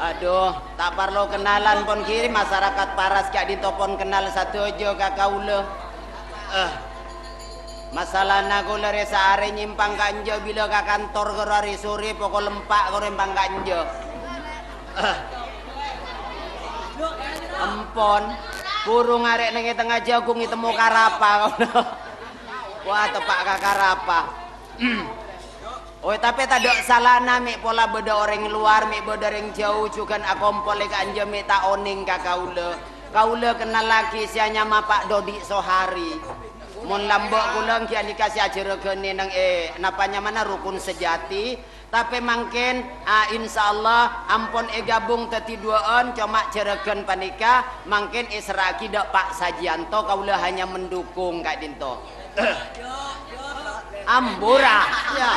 Aduh, tak perlu kenalan pun kiri masyarakat paras kak ditopon kenal satu aja kakaula. Masalah naku lari sehari nyimpang kanjo bila ke kantor ke hari sore pokok lempak ke rempang kanjo. Empon, burung arek nengi tengah jagung itemu karapa. Wah tepak kakarapa. Oh tapi tak ada salah mik pola beda orang luar mik beda orang jauh juga akompol kanjo mik tak oning kakaula. Kaula kenal lagi sianya Pak Dodi Sohari. Mun lambok kula kian dikasih ajarkeun nang napanya mana rukun sejati tapi mungkin insyaallah ampun gabung teti duaan cuma jerekeun panika mungkin seraki dak Pak Sajianto kaula hanya mendukung Kak Dinto. Ambura ya.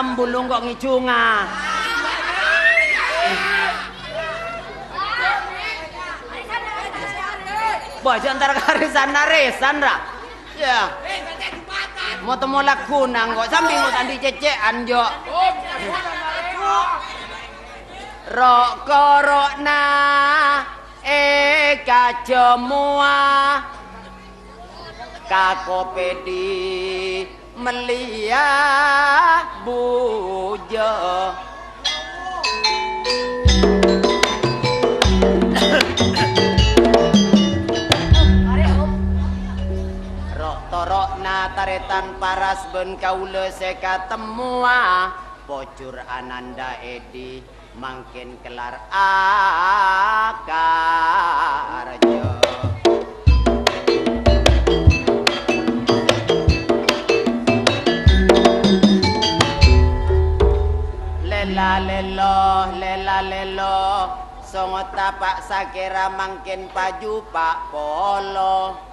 Ambulung kok ngicunga. Baca antara karisan ra. Ya. Mau temu lakunang kok samping mau tandi cecean jo. Rok korokna kacemua kakopedi melia bujo. Torokna taretan paras ben kaula seka temua pocur ananda edi mangkin kelar akarjo. Lela lelo songot tapak sakira mangkin paju Pak Polo.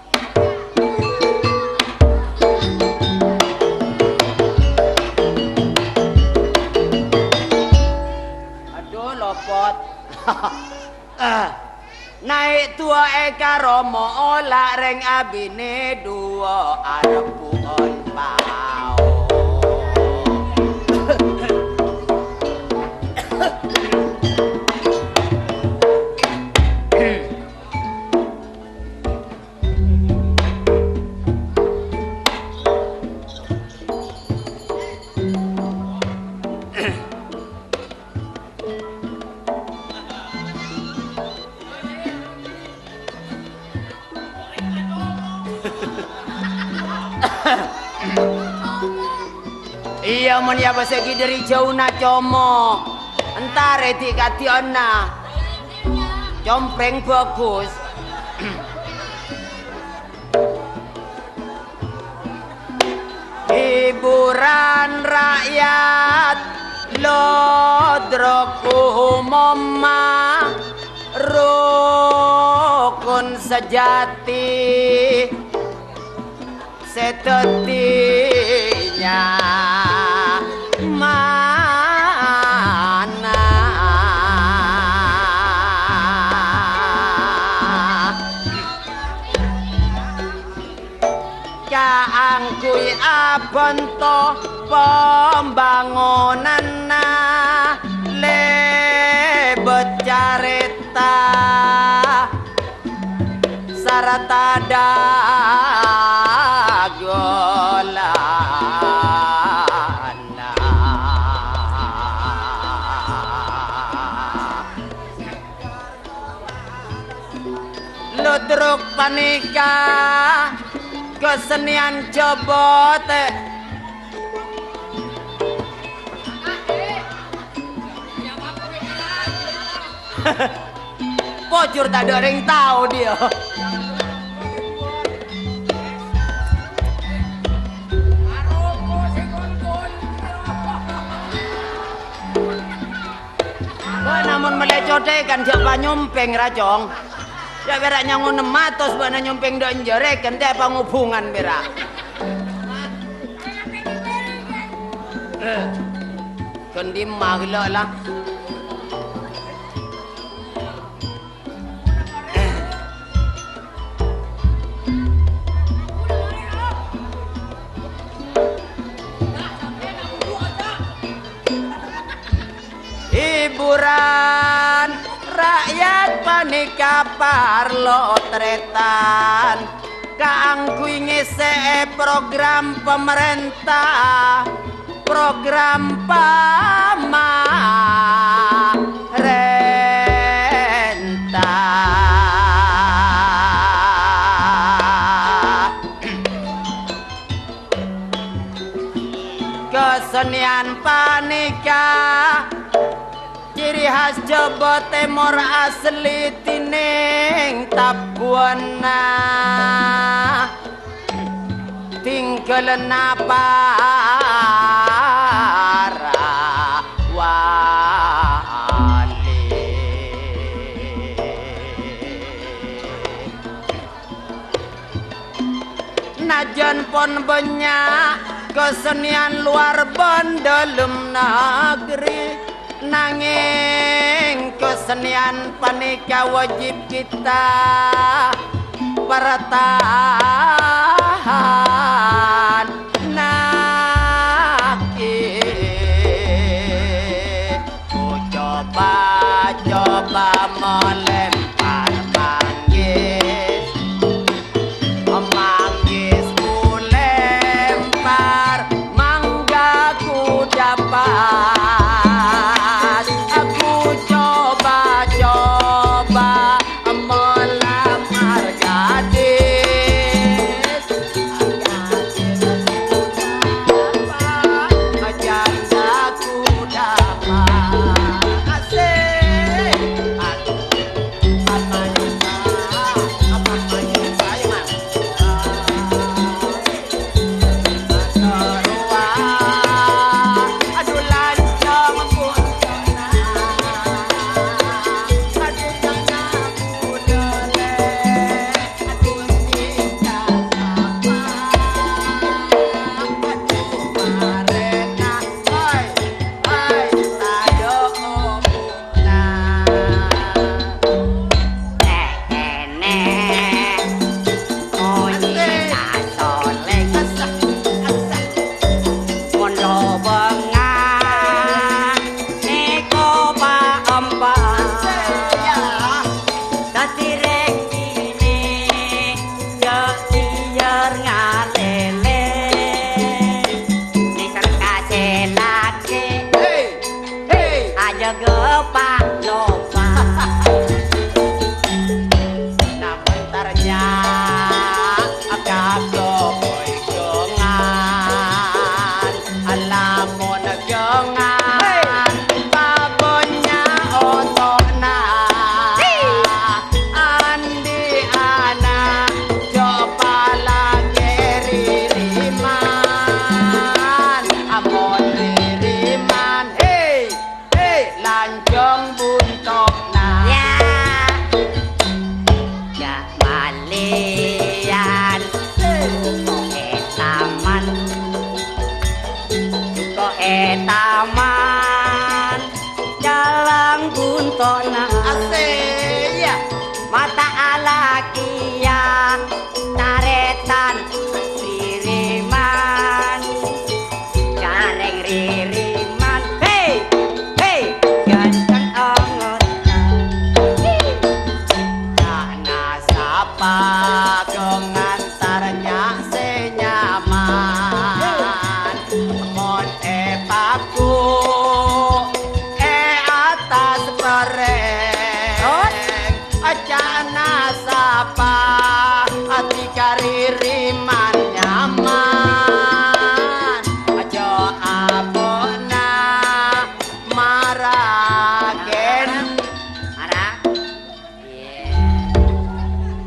Lopot naik tua eka romo olah reng abine dua arep puon pao. Iya mun ya basagi dari jauh na como entar eti kationa compreng bagus. Hiburan rakyat lodroku umama rukun sejati setetinya mana kaangkui abento pembangunan lebet carita sarata golana ludruk panika kesenian jebot pocur tak ada orang tahu dia. Namun melecote kan siapa nyumpeng racong ya berak nyangun nematos bana nyumpeng dan jerek kan dia apa hubungan berak kendim maglo lah hiburan rakyat panika parlo tretan kaangkui ngisi program pemerintah program pamarentah kesenian panika ciri khas Jawa Timur asli tining Tabuana tinggalna para wali najan pon banyak kesenian luar dalam negeri nanging kesenian panika wajib kita pertahan naki ku coba melempar manggis manggis ku lempar mangga ku dapat taman jalan buntona asih mata alakian taretan ririman jareng ririman hei hei ganteng angon kana sapa kengantarnya senyaman mon paku atas pereng acana sapa hati kaririman nyaman ajo abona maragen arah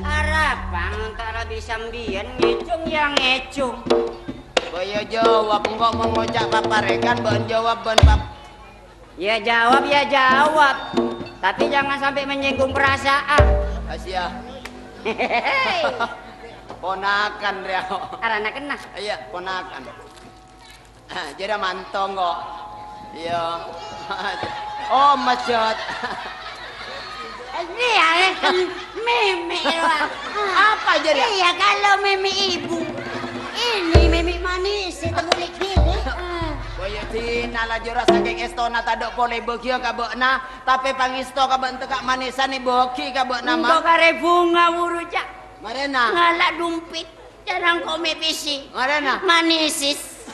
arah bang antara bisa mbien ngecung yang ngecung Boyo jawab engkau mengocak paparekan ben jawab ben pap. Ya jawab. Tapi jangan sampai menyinggung perasaan. Asia. Ponakan dia. Arana kena. Iya, ponakan. Jadi mantong kok. Iya. Oh, masjid. Ini ya kan meme lah. Apa jadi? Iya kalau meme ibu. Ini meme manis itu mulik gini. Kaya tinala jura saking estona tadok pole begio kabokna, tapi pangisto kabok tekak manisan ni boki kabokna mah. Engko kare bunga wuru cak. Marena. Ngalak dumpit. Jarang kok mepisi. Marena. Manisis.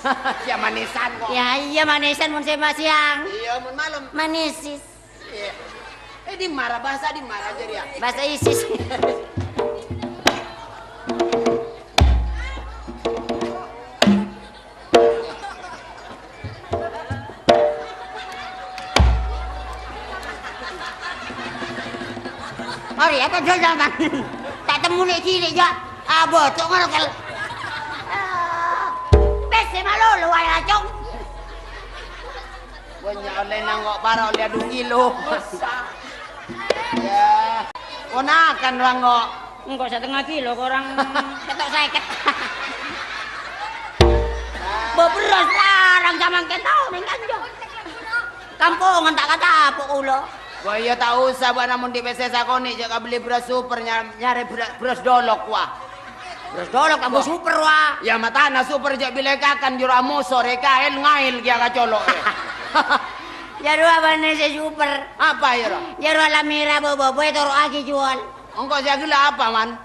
Ya manisan kok. Ya iya manisan mun sema siang. Iya mun malam. Manisis. Iya. Di marah bahasa di marah aja dia. Bahasa ISIS. Mari apa jalan tak temu nek cilik jak. Bocok ngono kal. Bese malolo wae acong. Banyak oleh nangok parok dia 2 kilo. Ya. Ponakan rangok. Engko 1/2 kilo korang ketok 50. Beberas larang zaman ketau ning kanjong. Kampungan tak kata apa kula. Wah iya tak usah buat namun di PC sakoni jika beli beras super nyari beras dolok wah. Beras dolok ambo super wah. Ya matana super jak bilekakan juramu sore kail ngail kia kacolok. Jaru apa nasi super? Apa ya? Jaru alamira bobo toro aki jual. Engkau saya gila apa man?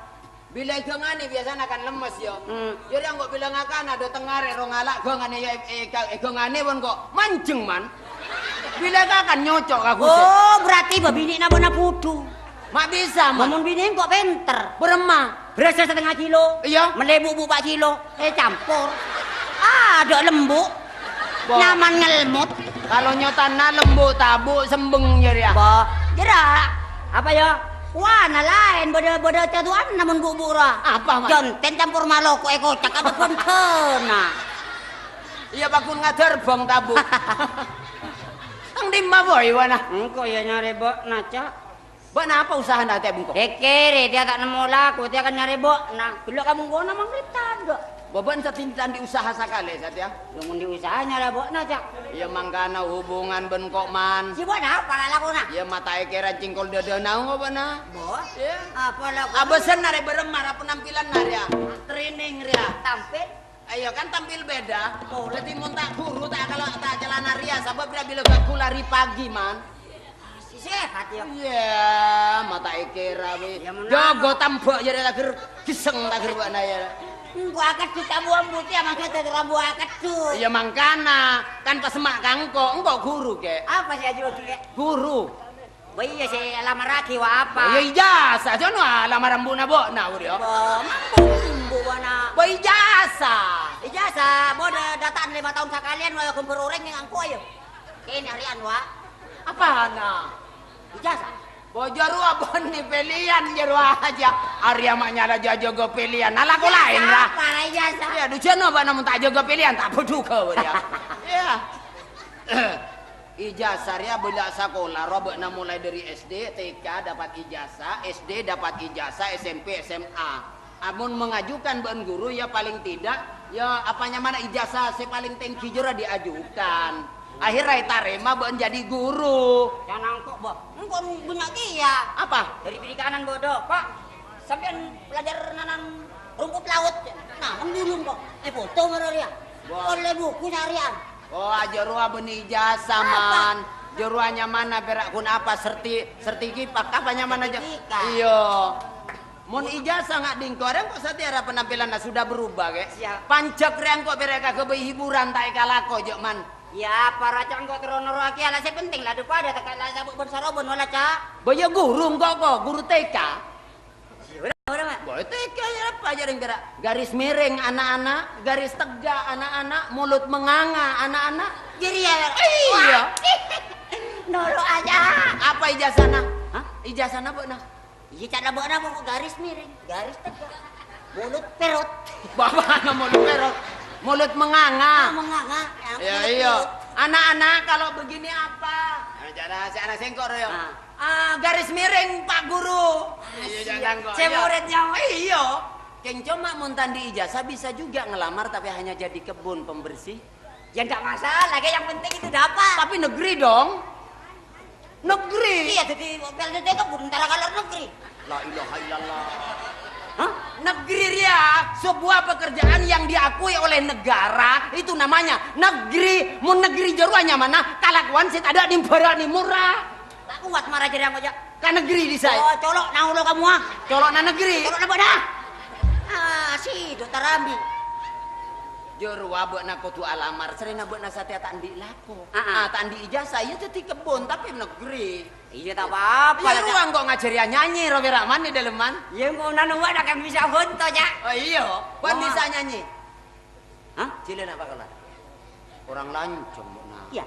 Bila ikengani biasanya akan lemes yo. Jadi engkau bilang akan ada tengare rongalak gengani ya ikengani pun kok mancing man. Bila akan nyocok aku sih. Oh berarti babini nabona putu. Mak bisa man. Namun bini kok pinter. Beremah. Beras 1/2 kilo. Iya. Melebu 4 kilo. Campur. Ada lembut. Bo. Nyaman ngelmut. Kalau nyotana lembut tabuk sembeng jadi ya. Ba, jerak. Apa ya? Warna lain beda catuan namun bubuk ra. Apa man? Jonten campur maloko kocak apa pun kena. Iya bakun ngaterbang tabuk. Ang di maboy wana. Engko ya nyari bok naca. Bak na apa usaha na tebong ko? Kekere dia tak nemu laku dia akan nyari bok. Nah, bila kamu gona mang tanda. Baban sa tintan di usaha sakali satya. Lumun di usaha nyari bok naca. Iya mangkana hubungan ben kok man. Si bok na apa laku na? Iya matai kira cingkol dada naung apa na? Bok? Iya. Apa laku? Abesan nare beremar penampilan naria. Training ria. Tampil. Ayo kan tampil beda. Oh, jadi mun tak guru tak kalau tak jalan ria sabab bila gak lari pagi man. Sehat ya. Iya, mata kira we. Ya, Jago tambak jadi lagir kiseng lagir buat naya. Gua akad kita buang putih sama kita rambu akad tuh. Iya mangkana kan pas semak kangko engkau guru ke. Apa sih aja ke? Guru. Iya sih lamar laki wa apa? Ya ijazah jono lamaran buna bokna uri yo. Mampu wana. Bo ijazah. Ijazah bodo dataan 5 tahun sekalian wa kumpul orang yang angko ayo. Kini harian wa. Apa na? Ijazah. Bo jaru abon ni pilihan jaru aja. Arya maknya lah jago pilihan. Ala ko lain lah. Apa ijazah? Ya duceno ba namun tak jago pilihan tak boduka uri ya. Ya. Ijazah ya beda sekolah robekna mulai dari SD, TK dapat ijazah, SD dapat ijazah, SMP, SMA. Amun mengajukan ben guru ya paling tidak ya apanya mana ijazah saya paling tinggi jura diajukan. Akhirnya tarema ben jadi guru. Jangan angkok, Boh. Engkau punya dia. Apa? Dari perikanan bodoh, Pak. Sampean belajar nanam rumput laut. Nah, dulu kok. Foto mana dia? Oleh buku harian. Oh, jarua beni ijazah man. Jaruanya mana berak kun apa sertifikat apanya mana aja. Iya. Mun ijazah nggak dingkoreng kok setiara penampilannya sudah berubah ke? Pancak reang kok mereka ke hiburan tak kalako jok man. Ya, para cangkok teronor lagi ala saya penting lah daripada tak kalah sabuk bersarobon wala cak. Boya guru kok guru TK. Udah mah. Boy TK ya apa jaring gerak garis miring anak-anak, garis tegak anak-anak, mulut menganga anak-anak. Jadi ya. Iya. Nolo aja. Apa ijazahna? Hah? Ijazahna bu nah? Iya cara buat apa garis miring, garis tegak, mulut perut. Bapak nggak mulut perut, mulut menganga. Menganga. Ya iya. Anak-anak kalau begini apa? Jangan si anak sengkor ya. Garis miring Pak Guru. Iya jangan kok. Saya muridnya. Iya. Keng cuma muntan di ijazah bisa juga ngelamar tapi hanya jadi kebun pembersih. Ya enggak masalah, yang penting itu dapat. Tapi negeri dong. Negeri. Iya, jadi mobil itu kebun antara kalau negeri. La ilaha illallah. Hah? Negeri Ria, sebuah pekerjaan yang diakui oleh negara itu namanya negeri. Mun negeri jaruannya mana? Kalakuan sit ada di berani murah. Tak kuat marah jadi aku aja. Kan negeri di saya. Oh, colok nah ulo kamu ah. Colok na negeri. Colok na dah. Ah, si do tarambi. Jorwa buat nak kutu alamar, serena buat nasatia tandi lapo. Ah, tandi ijazah iya jadi kebun tapi negeri. Iya tak apa-apa. Ya ruang kok ngajari nyanyi Robi Rahman di daleman. Ya mau nanu ada kan bisa honto ya. Oh iya, kan Wah. bisa nyanyi. Hah? Cilen apa kalau? Orang lancong nah. Iya.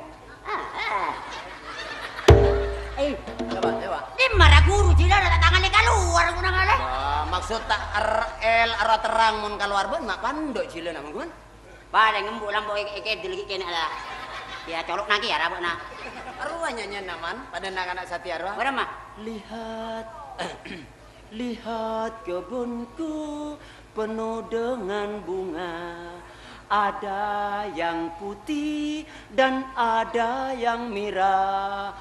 Coba. Di marah guru cila ada tangan di keluar guna ngale. Maksud tak RL arah terang mun keluar ben mak pandok cilen nama gue. Pada ngembuk lampu eke diligi kena lah. Ya colok naki ya rabok na. Arwah nyanyi naman pada anak Satya Arwah. Mana mah? Lihat, lihat kebunku penuh dengan bunga. Ada yang putih dan ada yang merah.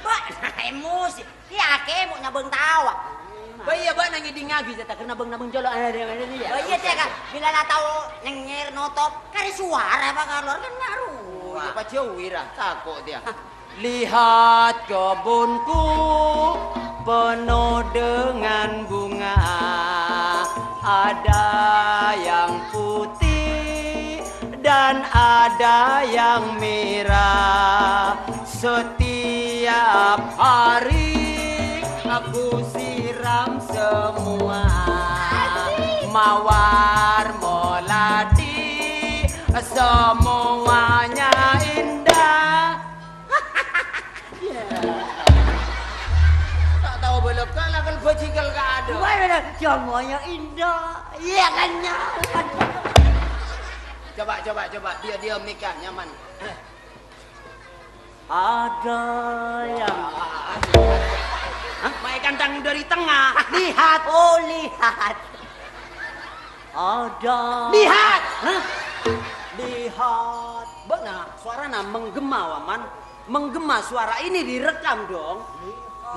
Ba, emosi. Ya ke mau nyabeng tawa. Iya ba nang iding ngagi jata kena nabeng jolo ada dia. Oh iya teh kan bila na tahu nyenger notop kari suara apa keluar kan ngaruh. Ya Pak Jowira takut dia. Lihat kebunku penuh dengan bunga. Ada yang putih dan ada yang merah. Setiap hari aku siram semua. Mawar melati semuanya indah. Tak tahu belum kalau bajikal gak ada. Mana semuanya indah. Iya kan nyaman. Coba dia mikah nyaman. Ada yang Mai kantang dari tengah. Lihat. oh lihat. Ada. Lihat. Hah? Lihat. Benar, suaranya menggema waman. Menggema suara ini direkam dong.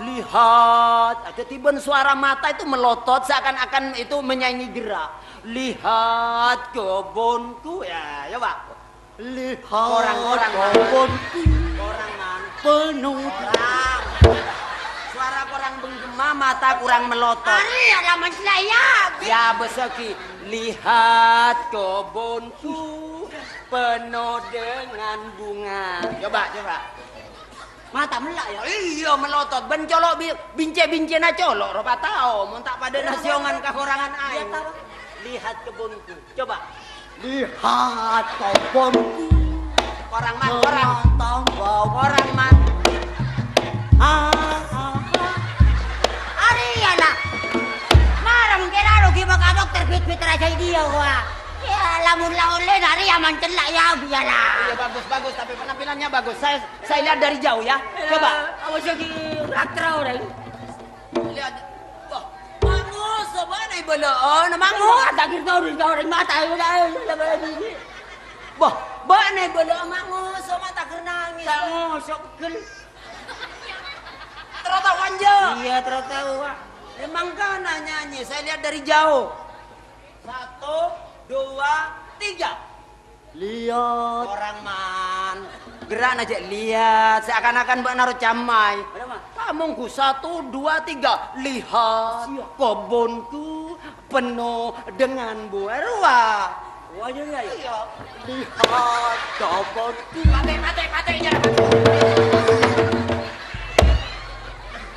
Lihat. Ada tiba suara mata itu melotot seakan-akan itu menyanyi gerak. Lihat kebunku ya, coba. Lihat Orang-orang kebunku Orang man. penuh. Orang. Suara kurang menggema, mata kurang melotot. Ari alaman saya. Ya beseki. Lihat kebunku penuh dengan bunga. Coba. Mata melak ya. Iya melotot. Ben colok bince-bince na colok. Ropa tau. Mun tak pada nasiongan kekurangan air. Lihat kebunku. Coba. Lihat kebunku. Orang man. Ari ala. Marang kira rugi makabok terbit-bit raja dia gua. Ya lamun-lamun le dari aman celak ya biarlah. Iya bagus tapi penampilannya bagus. Saya lihat dari jauh ya. Coba. Awas lagi ratrau deh. Lihat. Wah, mangus mana ibeleon mangus. Takir kau dari mata udah. Bah, mana ibeleon mangus sama tak nangis. Kamu sokkel. Ternyata wanja. Iya tertahu. Emang kan nyanyi. Saya lihat dari jauh. 1, 2, 3. Lihat. Orang man. Gerak aja lihat. Seakan-akan mbak naruh camai. Kamuku 1, 2, 3. Lihat kebunku penuh dengan buah. Wajah ya. Iya. Lihat kebunku. Mati jangan.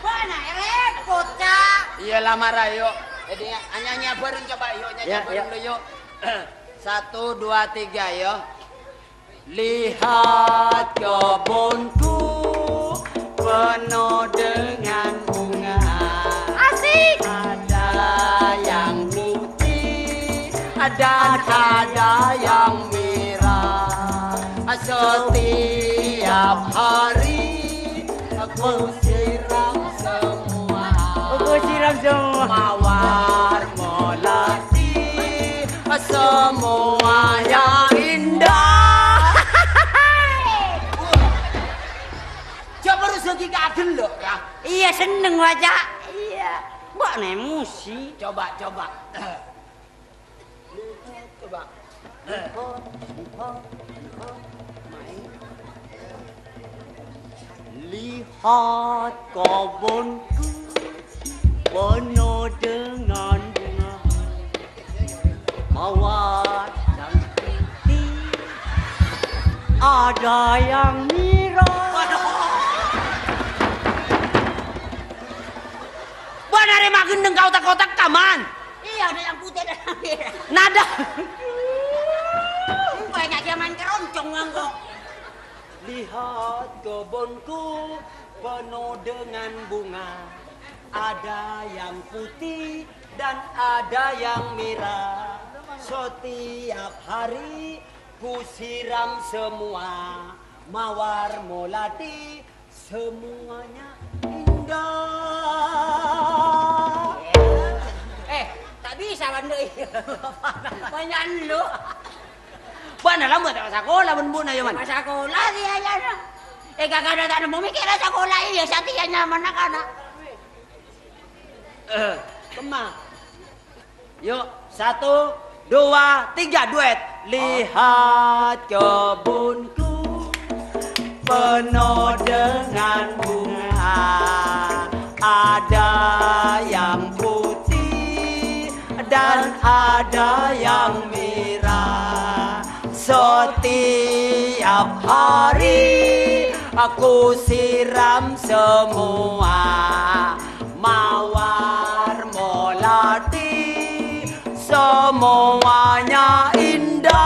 Mana repot cak. Iya lamar ayo. Jadi nyanyi bareng coba yuk nyanyi Ya, bareng ya. dulu yuk. 1, 2, 3 yo. Lihat kebunku penuh dengan bunga. Asik. Ada yang putih dan ada yang merah. Setiap hari aku siram semua. Aku siram semua. Mawar melati semua yang indah. Coba rezeki kadel loh ya. Iya seneng wajah. Iya. Pak nih musi. Coba. Coba. Lihat kebunku penuh dengan bunga mawar dan putih, ada yang merah. Bukan hari makin deng kotak-kotak kaman. Iya, ada yang putih ada yang merah. Nada. Banyak zaman keroncong kok. Lihat kebunku penuh dengan bunga, ada yang putih dan ada yang merah. Setiap hari ku siram semua, mawar melati semuanya indah. Tak bisa bandoi. Banyak lu. Bana lah buat sekolah bun ayo man. Sekolah dia ya. Kagak ada tak mau mikir sekolah iya satianya mana kana. Kemah. Yuk, 1, 2, 3 duet. Lihat kebunku penuh dengan bunga, ada yang putih dan ada yang merah. Setiap hari aku siram semua, mawar melati semuanya indah.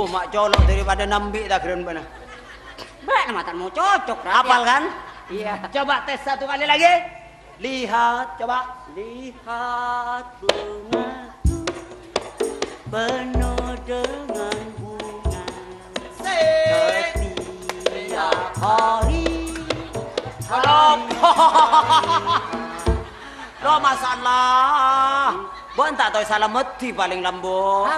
Mak colok daripada nambi tak keren mana. Baik mata mau cocok. Hafal kan? Iya. Coba tes 1 kali lagi. Lihat, coba. Lihat bunga Penuh dengan bunga setiap hari. Halo. Lo masalah. Bukan tak tahu salah mati paling lambung.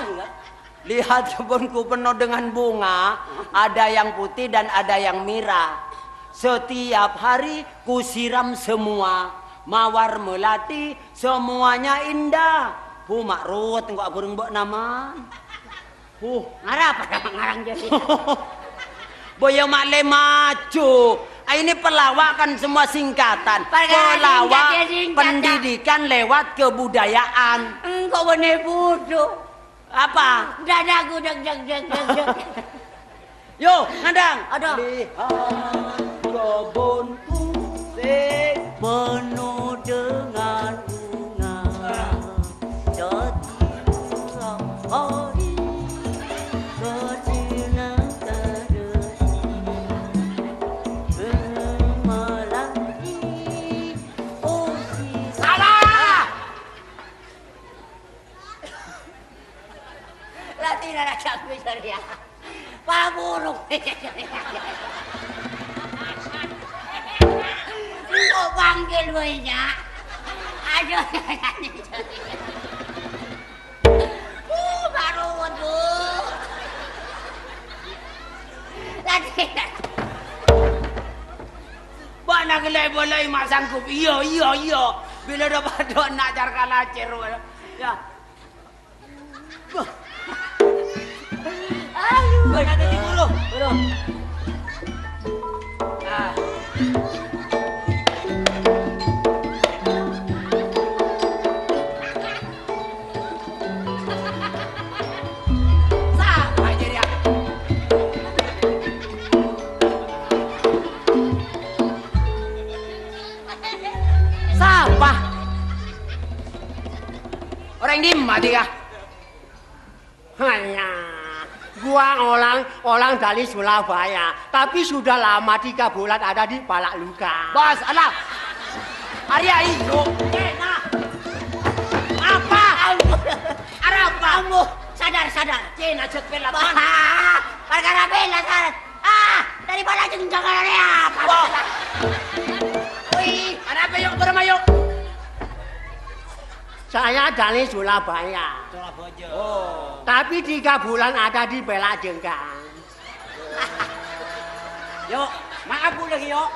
Lihat kebunku penuh dengan bunga, ada yang putih dan ada yang merah. Setiap hari ku siram semua, mawar melati semuanya indah. Mak ruwet engko aku rembok nama. Ngarap ngarang jadi. Boyo mak le maju. Ini pelawak kan semua singkatan. Pelawak pendidikan lewat kebudayaan. Engkau bener bodoh. Apa? Dadaku deg. Yo, ngandang. Ada. Lihat kebunku penuh dengan bunga. Setiap hari bersinar terus melati. Oh, salah. Latih anak cabai ceria. Pak buruk. Kau panggil gue-nya. Aduh, baru waduh. Latih. Bana gelai boleh mak sanggup. Iya. Bila dapat dok nak jar kalacer. Ya. Aduh. Ada di dulu. Belum. Siapa? Orang di mati kah? Hanya gua orang dari Surabaya, tapi sudah lama 3 bulan ada di Palak Luka. Bos, anak. Arya itu. Nah. Apa? Apa? Kamu sadar. Cina jet pelak. Perkara bela sadar. Daripada jenjangan apa? Wih, ada apa yuk bermayuk? Saya dari Surabaya, Surabaya. tapi 3 bulan ada di Pelak Jengkang. Yuk, maaf bu lagi yuk.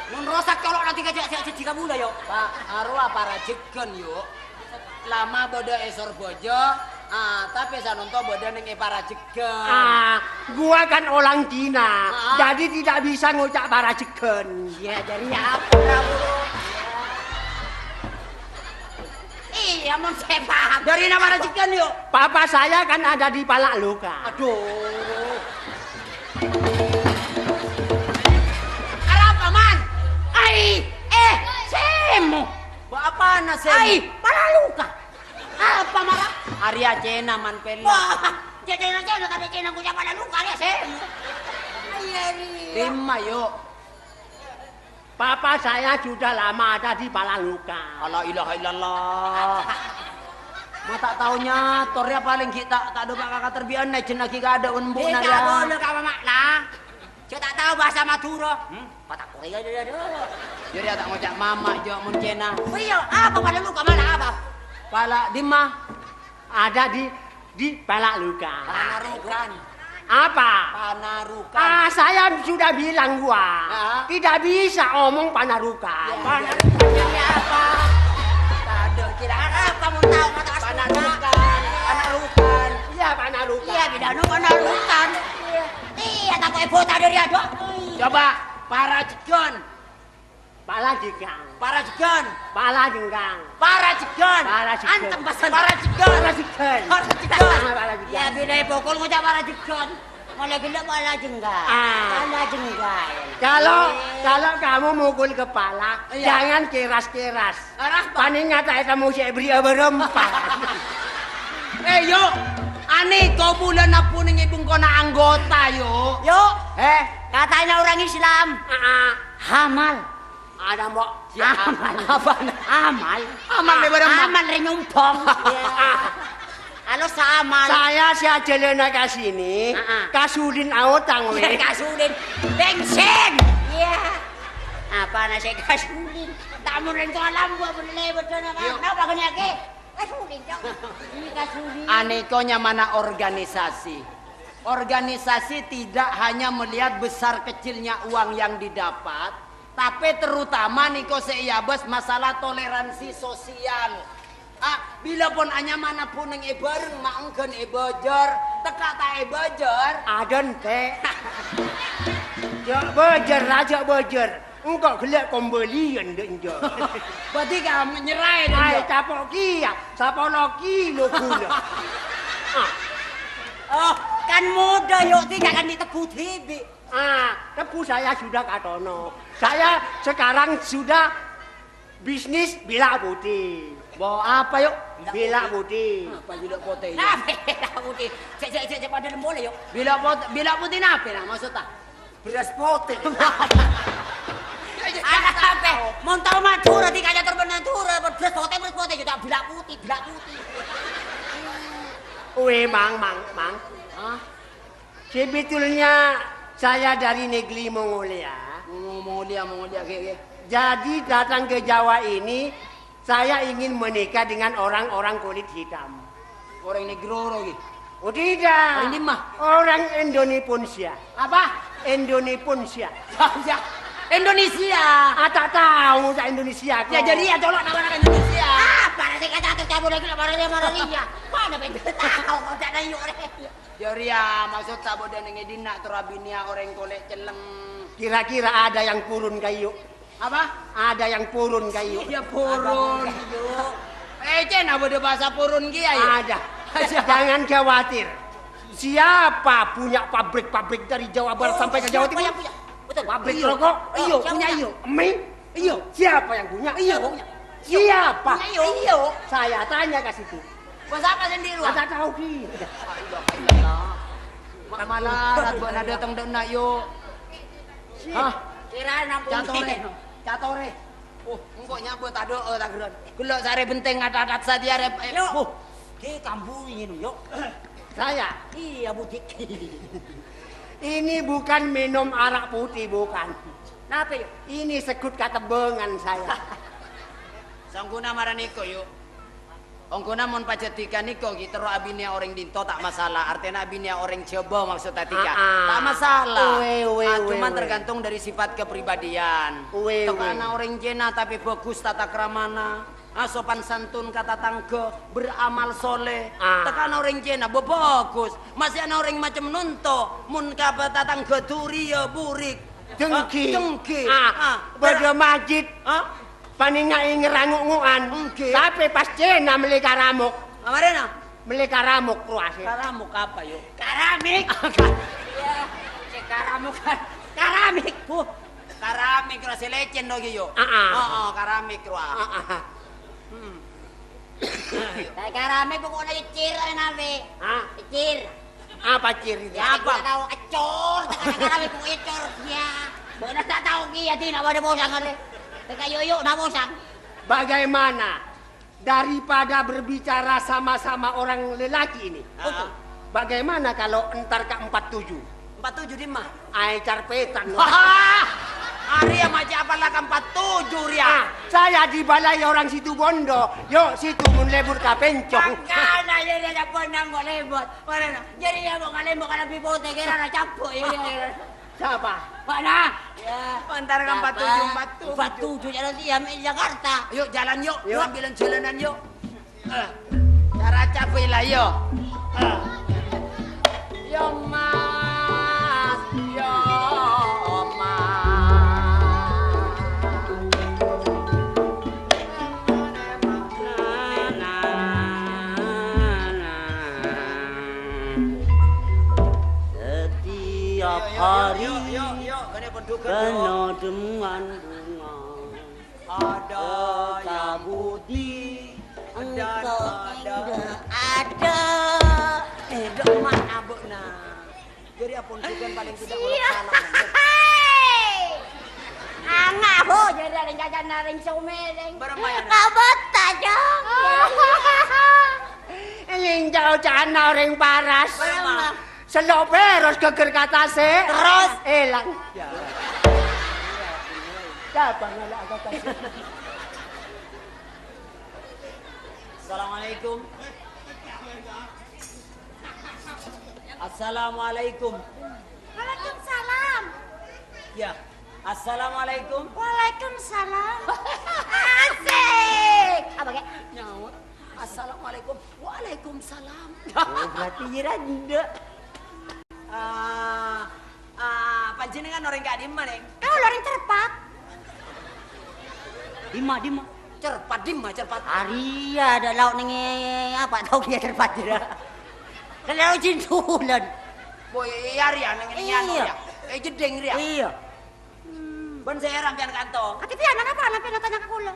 Mun rosak colok nanti kajak jika mula yo. Pak, arwah para jegen yuk. Lama bodo esor bojo, tapi sanonto bodo ning para jegen. Gua kan orang Cina, jadi tidak bisa ngucap para jegen. Ya dari apa Prabu? Iya, mun saya paham. Dari nama para jegen yuk. Papa saya kan ada di Palak Luka. Aduh. Apa man? Semu. Apa nasi? Para luka. Apa marah? Arya Cina man pela. Wah, cina tapi cina punya pada luka ya semu. Lima yuk. Papa saya sudah lama ada di Palak Luka. Allah ilaha illallah. Mata taunya tornya paling kita tak ada kakak terbian naik jenaki kada unbu Tidak naria. boleh kamu makna. Saya tak tahu bahasa Madura. Kata Korea dia. Jadi tak ngocak mama jo mun Cina. Iya, apa pada luka mana apa? Pala di mah Ada di Palak Luka. panarukan. Apa? Panarukan. Saya sudah bilang gua. Tidak bisa omong panarukan. Ini apa? Tak ada kira apa mau tahu mata Panarukan. Panarukan. Iya, panarukan. Iya, bidanu panarukan. Iya, tak kau ibu tak ada dia dok. Coba para jegon. Pala jengkang. Para jegon. Pala jengkang. Para jegon. Para jegon. Antem pesan. Para jegon. Pala jengkang. Para jegon. Pala jengkang. Ya beda pokok ngucap para jegon. Malah gila pala jenggal. Pala jenggal. Kalau kamu mukul kepala, jangan keras-keras. Paling ngata kamu si beri berempat. Yuk. Ani kau bulan apa ning ibung kona anggota yuk. Yuk, katanya orang Islam. Hamal. Ada mau Amal. Apa? Amal. Amal le barang. Amal re nyumpong. Halo sa amal. saya si ajelena ke sini, kasudin aotang we. Kasudin. Bensin. Iya. Apa nasi kasudin? Tamu rin ko alam gua boleh betul na. Kenapa kanya ke? Kasudin dong. Ini kasudin. Anikonya mana organisasi. Organisasi tidak hanya melihat besar kecilnya uang yang didapat, tapi terutama niko seiyabes masalah toleransi sosial. Bila pun hanya mana pun yang bareng maengkeun bojor, teka ta bojor. Aden teh. Jak bejer, raja bejer. Engkau gelak pembelian denjo. Berarti kamu nyerai Ai dong. capok kia, sapolo kilo gula. Oh, kan muda yuk tidak akan ditepu tibi. Tepu saya sudah katono. Saya sekarang sudah bisnis bila putih. Bawa apa yuk? Bila putih. Apa bila putih? Nah, beda putih. Cek pada lemboleh yuk. Bila putih nape nah maksudnya? Beras putih. Ada apa? Mau tahu Madura di kaya terbenatura. Beras putih juga bila putih. Weh, mang. Sebetulnya saya dari negeri Mongolia. Mongolia kayak. Jadi datang ke Jawa ini, saya ingin menikah dengan orang-orang kulit hitam. Orang negro gitu. Oh tidak. Orang di mah? Orang Indonesia. Apa? Indonesia. Indonesia. Tak tahu saya Indonesia kok. Ya jadi ya colok nama Indonesia. Apa nasi kata cabut lagi marah dia. Mana pengen tahu kau tak ada yuk. Jadi ya maksud tak bodoh ngedina terabinia orang kolek celeng. Kira-kira ada yang purun kayu. Apa? Ada yang purun kayu. Ya purun. Cina bodoh bahasa purun kia ya. Ada. Jangan khawatir. Siapa punya pabrik-pabrik dari Jawa Barat sampai ke Jawa Timur? Punya. Betul. Pabrik rokok? Iyo, punya iyo. Mie? Iyo. Siapa yang punya? Iyo. Siapa? Iyo. Saya tanya ke situ. Bahasa apa sendiri? Tak tahu ki. Malah buat nada datang dena yo. Hah? Kira 60. Catore. Engkau nyabut ada tak geron. Gelok sare benteng adat sadia rep. Yuk. Di kampung ini yuk. Saya. Iya butik. Ini bukan minum arak putih, bukan. Napa yuk? Ini sekut katebengan saya. Sangguna maraniko yuk. Ongko namun pacetika niko gitu ro abinya orang dinto tak masalah. Artinya abinya orang coba maksud tatika. Tak masalah. Cuma tergantung dari sifat kepribadian. Tekana orang jena tapi bagus tata kramana. Sopan santun kata tangga beramal soleh. Tekana orang jena bagus. Masih ana orang macam nunto mun kata tangga duriya burik. Dengki. Bada majid. Paninga ngeranguk-ngukan. Tapi pas cena beli karamuk. Amarena? Beli karamuk ruase. Karamuk apa yuk? Karamik. Iya, si karamuk kan. Karamik. Karamik ruase lecen dogi yuk. Karamik ruase. Karamik pokoknya icir aja nabe. Icir. Apa ciri? Ya apa? Tahu acor. Karamik kok icor. Ya. Benar tak tahu kia tidak ada bosan kali. Teka yoyo nak bosan. Bagaimana daripada berbicara sama-sama orang lelaki ini? Bagaimana kalau entar ke 47? 47 di mah? Ai carpetan. Arya macam apa lah ke 47 Ria? Saya di balai orang situ Bondo. Yuk situ mun lebur ka pencong. Karena dia ada penang kok lebur. Mana? Jadi dia mau ngalembur kana pipote kira na campur ya. Siapa? Mana? Ya. Antar ke 47 47 jalan dia di Jakarta. Yuk jalan yuk. Ambilan jalanan yuk. Cara capek lah yuk. Yo mas, yo mas. Setiap hari penuh dengan bunga. Ada yang budi, ada. Deman abekna. Jadi apun tujuan paling tidak oleh salah. Angah bo jadi ada jajan naring someleng. Bermain. Kabut tajong. Eling jauh-jauh orang paras. Berapa? Seloperos geger katase. Terus elang. Siapa ngalak katase? Assalamualaikum. Assalamualaikum. Waalaikumsalam. Ya. Assalamualaikum. Waalaikumsalam. Asik. Apa kek? Nyawa. Assalamualaikum. Waalaikumsalam. Berarti nyiranda. Panjenengan orang gak dimma nih. Kau loreng cerpat. Dimma. Cerpat dimma cerpat. Aria ada lauk nengi apa tahu dia cerpat dia. Kalau cintulan. Boy Arya nengi ya. Jedeng ria. Iya. Ban saya rampian kantong. Kati pian apa anak pian tanya ke kula.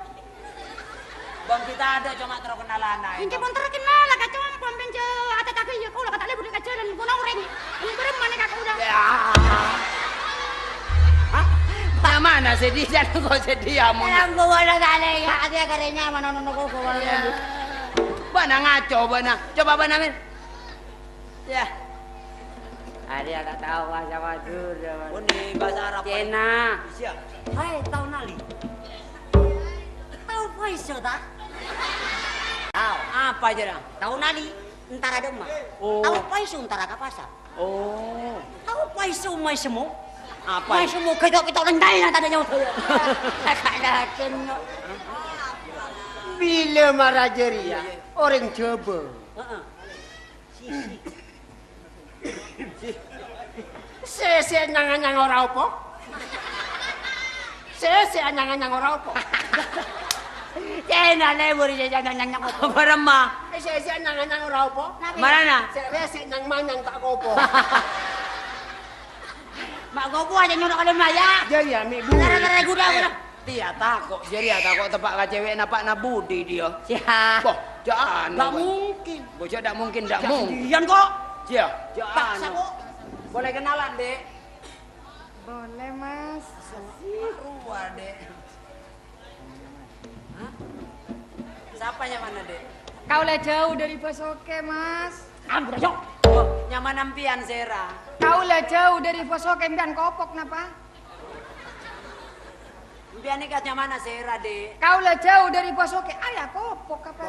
Bang kita ada cuma terkenalan aja. Inti pun terkenal lah kacau pampen je ata tapi ya kula kata lebih dekat jalan guna orang. Ini berem mana kak udah. Ya. Hah? Mana sedih dan kau sedih amun. Yang gua ada kali ya dia karenya mana nono kau gua. Bana ngaco bana. Coba bana min. Ya. Ada tak tahu bahasa Madura. Ini bahasa Arab. Cina. Siap. Hai tahu nali. Tahu Faisal tak? Tahu. Apa aja dah? Tahu nali. Entar ada mah. Oh. Tahu Faisal entar ke pasar. Oh. Tahu Faisal mai semua. Apa? Mai semua kita rendai lah tadanya. Ada kena. Bila marajeria orang coba. Sese nyang-nyang ora apa? Sese nyang-nyang ora apa? Cina lebur je jangan apa. Barama. Sese nyang-nyang ora apa? Mana na? Sese nyang manyang tak kopo. Mak gopo aja nyono kali maya. Jadi ambil bu. Gara-gara guda gua. Dia takut. Jadi takut tepak ka cewek napak na budi dia. Siap. Boh, jangan. Tak mungkin. Bocah tak mungkin, tak mungkin. Dian kok. Cia, Paksa jangan. kok. Boleh kenalan, Dek? Boleh, Mas. Ruah, Dek. Hah? Siapanya mana, Dek? Kau lah jauh dari Bosoke, Mas. Ambil aja. Oh, nyaman nampian, Sera. Kau lah jauh dari Bosoke dan kopok, napa? Mbian nikahnya mana Sera, Dek? Kau lah jauh dari Bosoke. Ayah kopok apa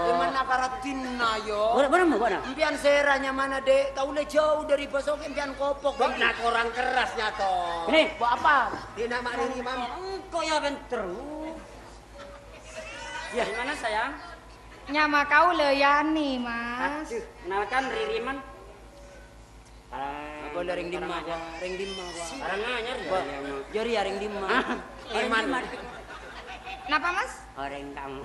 Di mana karatina yo? Mana? Mbian Seranya mana, Dek? Kau le jauh dari Bosoke mbian kopok. Kok nak orang kerasnya toh. Ini, Buat apa? Di nama Riri Mam. kok ya bentar. Ya, gimana sayang? Nyama kau le Yani, Mas. Aduh, kenalkan Ririman. Apa le ring dimma aja? Ring dimma gua. Sekarang anyar ya. Jari ya ring dimma. Iman. Napa, Mas? Orang kamu.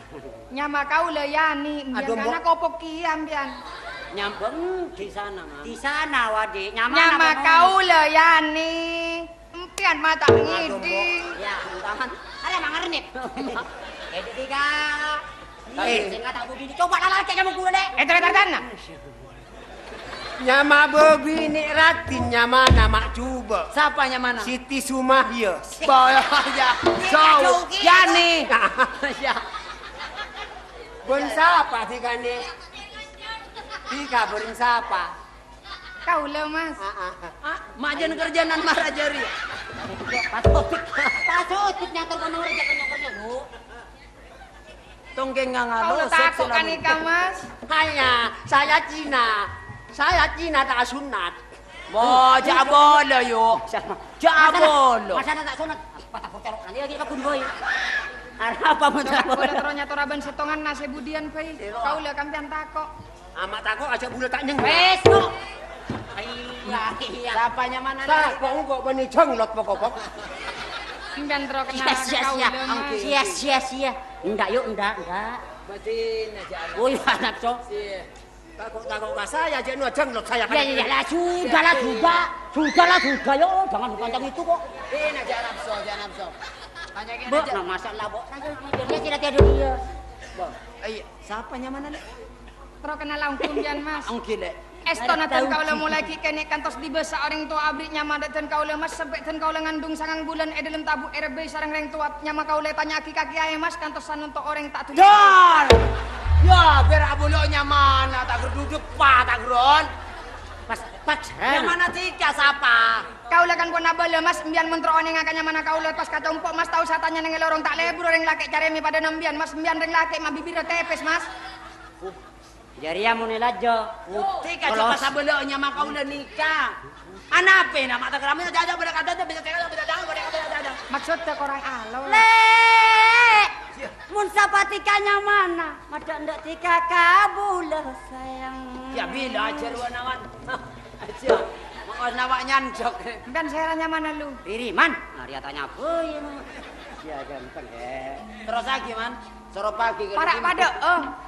Nyama kau le Yani, Aduh, mbian karena kopok kiam mbian. Nyambung di sana, Mas. Di sana wadik, nyaman Nyama apa, kau le Yani. Mpian mata ngiding. Ya, tangan. Ada mangar nih. Jadi tiga. Saya nggak tahu begini. Coba lala kayak kamu kuda deh. Tara-tara. Nyama bebini ratin nyama nama coba. Siapanya mana? Siti Sumahya. Boya ya. Jauh. Yani. Ya. Bon siapa sih kan nih? Tika bering siapa? Kau le, Mas. Majen kerjaan marah jari. Pasut nyator kono kerja bu. Tongkeng Kau ngalo. le takut kan nikah, Mas. Hanya saya Cina. Saya Cina tak sunat. Bo, jabolo yo. Jabolo. Masa tak sunat. Patah porterok nanti lagi kakun boy. Apa mau Boleh teronya toraban setongan nase budian pai. Kau le kampian takok. Amat takut aja bulu tak nyeng. Wes no. Iya. Siapanya mana? Tak, kok kok bani jenglot pokok. Mbian tero kenal kau le, Mas. Sia. Enggak yuk, enggak. Batin aja. Oh ya anak so. Takut mas saya aja nu jenglot saya. Ya lah sudah yo, jangan bukan itu kok. Ini aja nafsu. Hanya gini Bu, aja. nah masalah bu. Dia tidak tidur dia. Iya, siapanya mana, Dek? Tero kenal langsung mbian, Mas. Angki, Dek. Estona dan kau le mulai kene kantos di besa orang tua abrik nyama dan kau le Mas sampai dan kau le ngandung sangang bulan dalam tabu RB sarang reng tua nyama kau le tanya kaki ayah Mas kantosan untuk orang tak tujuh. Don! Ya, biar abuloknya mana? Tak duduk pak, tak geron. Pas. Yang mana Tika, siapa? Kau le kan pun abal le Mas mbian mentro oneng akanya mana kau le pas kata umpok Mas tahu satanya neng lorong tak lebur orang laki cari mi pada nembian Mas mbian reng laki mah bibir tepes Mas. Jadi ya mau nelajo. Tika coba sabeloknya mah kau udah nikah. Anape nama tak keramin aja pada kata bisa jangan. Maksudnya korang alo. Mun sapatikanya mana? Mada ndak tika kabulah sayang. Ya bila aja lu nawan. Aja. Mau nawak nyanjok. Mbian seranya mana lu? Ririman. Nah dia tanya apa ya? Ya ganteng Terus lagi man. Soro pagi.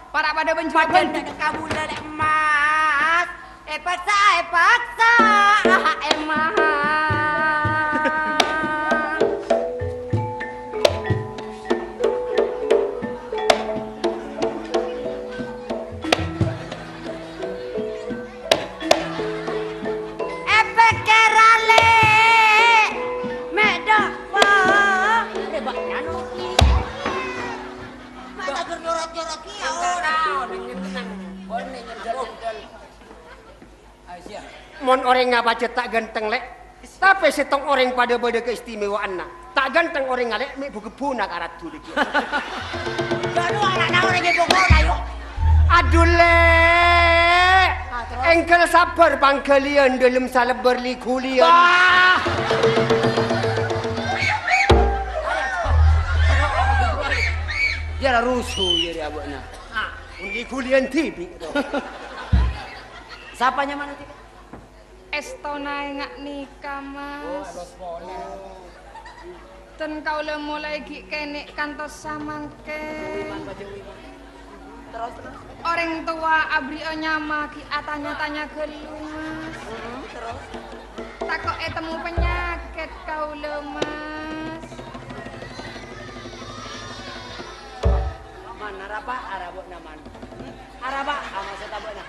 Para pada benjol. Kamu dari emas. Paksa. Emas. Mon orang ngapa cetak ganteng lek. Tapi setong orang pada keistimewaan nak. Tak ganteng orang ngalek mek bugebuna karat dulu. Gaduh anak orang ibu kau yuk. Aduh le. Engkel sabar panggalian dalam salebar likulian. Dia lah rusuh jadi abuknya. Likulian tibi. Siapanya mana Tika? Estona ngak nikah Mas. Dan kau le mulai kene kantos samangke. Terus. Orang tua abri nyama ki tanya gelu Mas. Terus. Takok temu penyakit kau le Mas. Mana araba arabuk naman. Araba ama sa tabo na.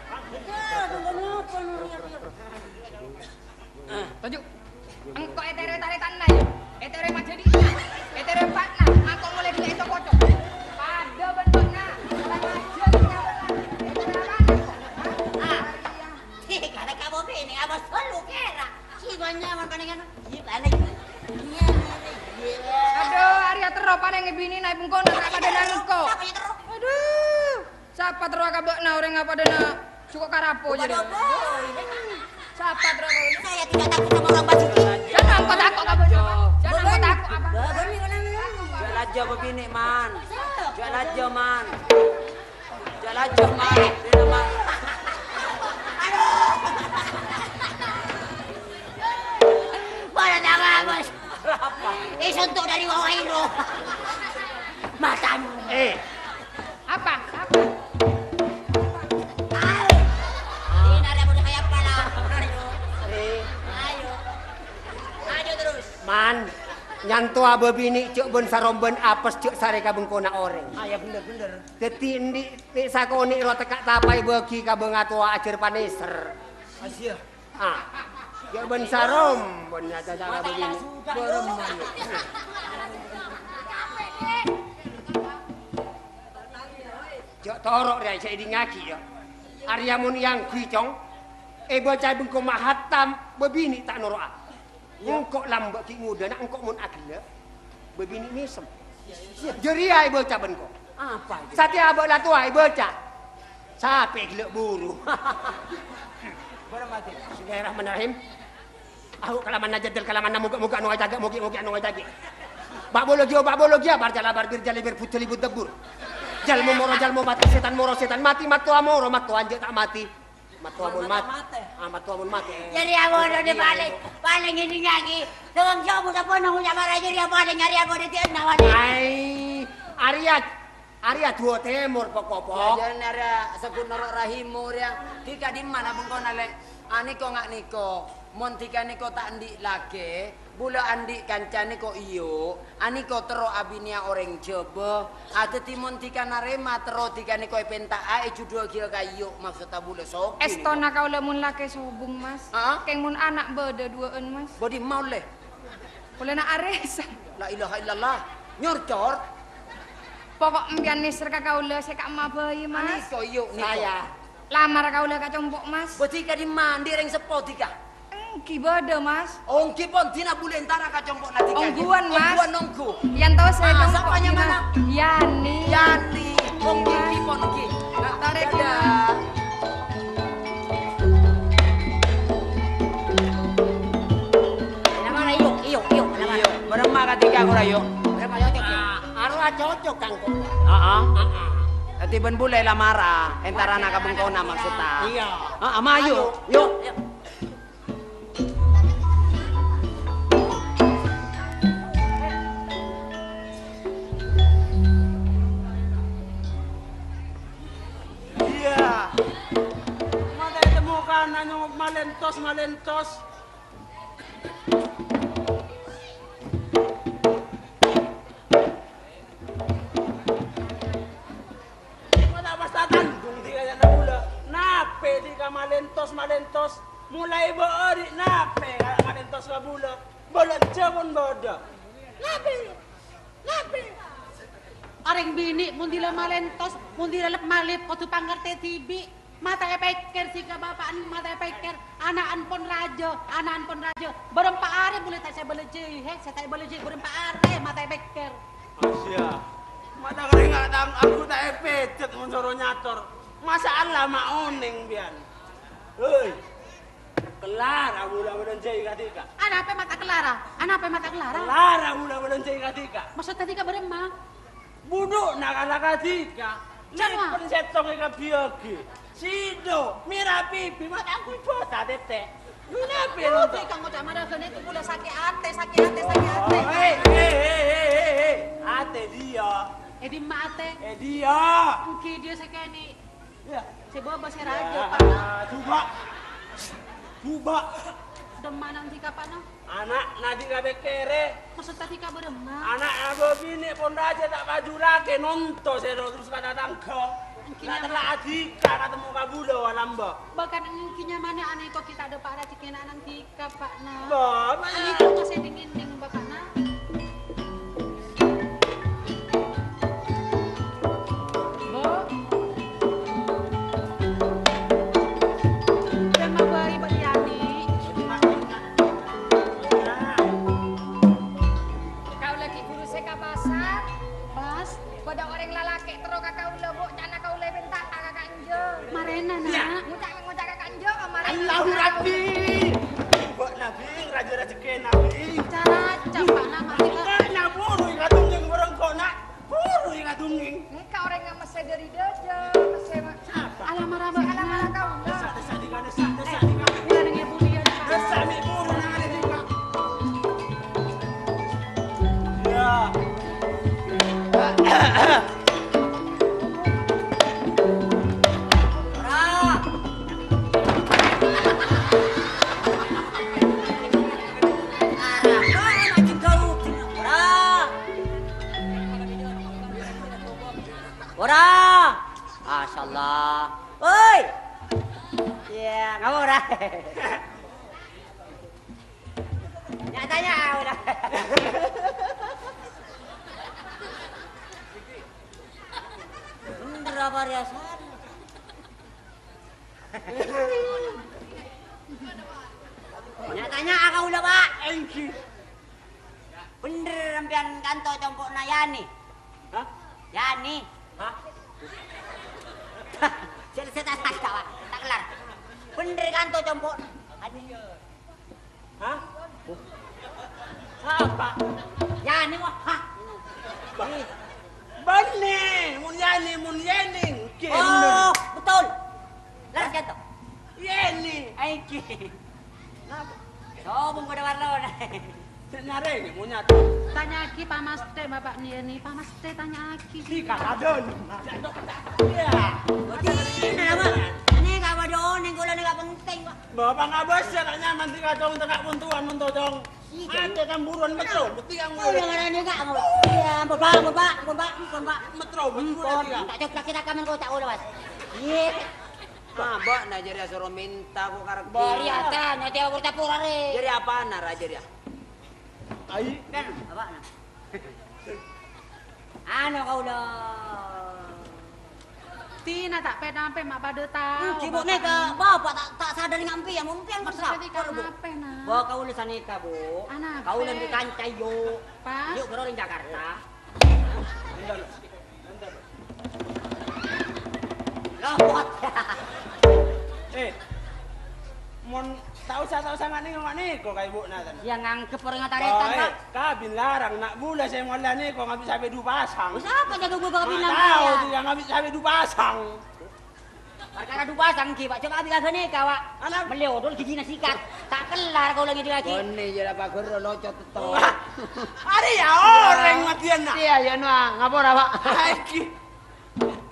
Tujuh. Engkau etere tarik tanah ya. Etere mah jadi. Etere empat nah. Mako mulai di itu kocok. Pada bentuknya. Kalau kamu ini abas selalu kira. Si banyak makan dengan. Iya, bini naik pengkona tak pada nangko. Aduh. Siapa terus kabekna orang apa dana suka karapo jadi. Siapa terus kau? Saya tidak takut sama orang baju. Jangan angkot takut kabekna. Jangan angkot takut apa? Jual aja begini man. Jual aja man. Jual aja man. Dina man. Pada tangan bos. Suntuk dari bawah itu. Matamu. Apa? Ini ada bodoh kayak pala. Ayo. Ayo terus. Man, nyanto aba bini cuk ben saromben apes cuk sare ka bengkona oreng. Ya bener. Dadi ndi sakoni ro tekak tapai bagi ka bengatua ajar paneser. Asia. Ya ben sarom ben nyata cara begini. Cuk torok ria saya ngaki ya. Arya mun yang kuicong bocah bengko mahatam bebini tak noroa. Engkok lambak ki muda nak engkok mun agila. Bebini mesem. Jadi ai bocah bengko. Apa itu? Satya abak lah tua bocah. Sape gelek buru. Bermati. Bismillahirrahmanirrahim. Aku kalaman najadil kalaman muka-muka nu ajaga muki-muki anu ajagi. Bak bologi bar jala bar bir jali bir putli bud debur. Jalmu moro jalmu mati setan moro setan mati matu amoro matu anje tak mati. Matu amun mati. Matu amun mati. Jadi aku udah di paling ini lagi. Dengan jauh udah penuh sama raja dia paling nyari aku di tiada wali. Ai Arya dua temur pokok-pokok. Jadi ada sekut norok rahimur ya. Tika di mana bengkona le? Aniko ngak niko. Montika niko tak andik lagi. Bula andik kancan niko iyo. Aniko tero abinia orang coba. Ada timon tika narema tero tika niko penta ae judul kira kayu maksudnya bula sok. Estona kau lemun laki subung mas. Keng mun anak beda duaan mas. Bodi mau leh. Boleh nak aresan. La ilaha illallah. Nyorcor. Pokok empian nisir kau le saya kak mabai mas. Niko iyo niko. Saya Lamar kau le kak compok mas. Botika di mandi reng sepo tika. Engki beda mas. Ongki pon tina bule antara kacompok na tika. Ongguan mas. Ongguan nongku. Yang tahu saya compok. Sapanya mana? Yani. Yani. Ongki kipon ki. Tarik ya. Nama iyo. Iyo. Beremah katika aku rayo. Berapa cocok ya? arwah cocok kang kok. Ati ben bule lamara, entara na kabengkona maksudnya. Iya. Amayo. Yuk. Iya. Mata temukan nanyong malentos. Mata basta tandung di kaya na mula. Nape di ka malentos. Mulai beori nape ka malentos ka bula. Bolon jabon bodo. Nape. Orang bini mundila malentos, mundila lep malip kotu pangkarte tibi. Mata epeker si ka bapak mata epeker anaan pon rajo. Berempa are boleh tak saya beleje, saya beleje berempa are mata epeker. Asya. Mata kering ngatang aku tak epecet mensoro nyator. Masalah mauning bian. Hei. Kelara mula menencai katika. Ana apa mata Clara? Kelara mula menencai katika. Maksud tadi ka berempa? Bunuh nakala katika. Jangan. Lepon setong ika biogi. Sido, mira pipi, mata aku bota tete. Mira Oke, pipi. kang udah marah kene itu boleh sakit ate. Hei. Ate dia. Di mate. Dia. Mungkin dia sekali Ya. si boba si rajo Ya, pak. Buba. Demanang di kapan? Anak nadi kabe kere. Maksud tadi ka berempa? Anak aku bini pun raja tak baju lagi nonton saya terus kata tangga. Nak telah adika ketemu kabulo walamba. Bahkan engkinya mana aneh kok kita ada para cikina nanti ka pak na. Bah, Ani kok masih dingin bapak na. Bo. Dan mabai baliani. Kau lagi guru saya ke pasar. Alah marah banget. Alah malah kau. Desa di kan desa di kan. Dia dengan ibu dia. Desa mi buru nang ada di kan. Ya. Ora. Masyaallah. Oi. Ya, ngapa ora? Nyatanya udah. Bener apa riasan? Nyatanya akak udah, Pak. Bener sampean kanto compokna Yani. Hah? Yani. Hah? Jadi saya tak Pak. Tak kelar. Bener kanto compok. Hah? Apa? Yani wah. Hah. Bani, mun yani. Oh, betul. Laras kanto. Yani. Aiki. So, bung pada warna. Nyare mun nyata. Tanya Aki Pak Maste bapak ini. Pak Maste tanya Aki. Di kakadon. Ya. Ini apa? Ini gak ada oning kalau ini gak penting, Pak. Bapak nggak bisa nak nyaman tiga dong tengah puntuan mentodong. Ada kamburuan metro, beti yang Oh, yang ada ini gak mau. Iya, ampun Pak. metro, betul Ampun, dia. tak coba kita kamen kau tak udah, Mas. Iya. Mabok na jadi suruh minta ko karek. Bari ata, nanti aku bertapur are. Jadi apa nara jadi? Ai, Kan, apa nah? Ano kau dah. Tina tak penampe mak pada tahu. Sibuk nih ke bapak tak sadar ngampi ya, mumpian Maksudnya berserap. tika nape nah. Bawa kau udah sanika, Bu. Anak, Kau udah Pe. di kancai yuk. Pas. Yuk berorang Jakarta. Lopot. mon tahu sangat nih nggak nih kok kayak ibu natan. Yang ngangkep orang ngataretan, Pak. Kabin larang nak bula saya ngolah nih kok nggak bisa sampai dua pasang. Bisa apa jago gue kau bilang Tahu ya? tuh yang nggak bisa sampai dua pasang. Perkara dua pasang ki, Pak. Coba abis kagak nih kawak. Anak. Meliodol gigi sikat. Tak kelar kau lagi lagi. Kone jadi apa guru locot to. Ada ya orang matian nak. Iya ya nuang, ngapora Pak? Aiki.